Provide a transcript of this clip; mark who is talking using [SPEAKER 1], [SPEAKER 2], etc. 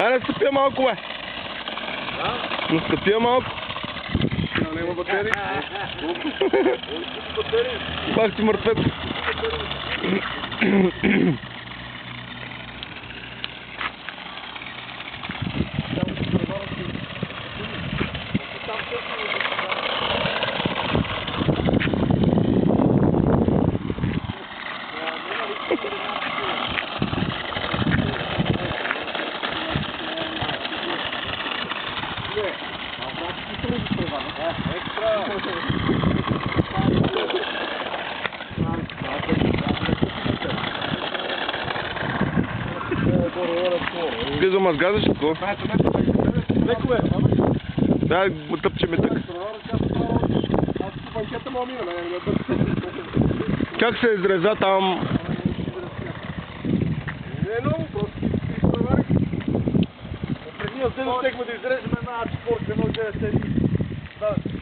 [SPEAKER 1] Айде, стъпя малко, бе. Но стъпя малко.
[SPEAKER 2] Няма батерии.
[SPEAKER 1] Пак си мъртвец. Ти замазгазаш ли какво?
[SPEAKER 2] Леко е.
[SPEAKER 1] Да, му тъпче ме така. Как се изреза там?
[SPEAKER 2] Не е много, просто ти изпревари. Преди да вземем, щехме да изрежем една четворка, 1,9.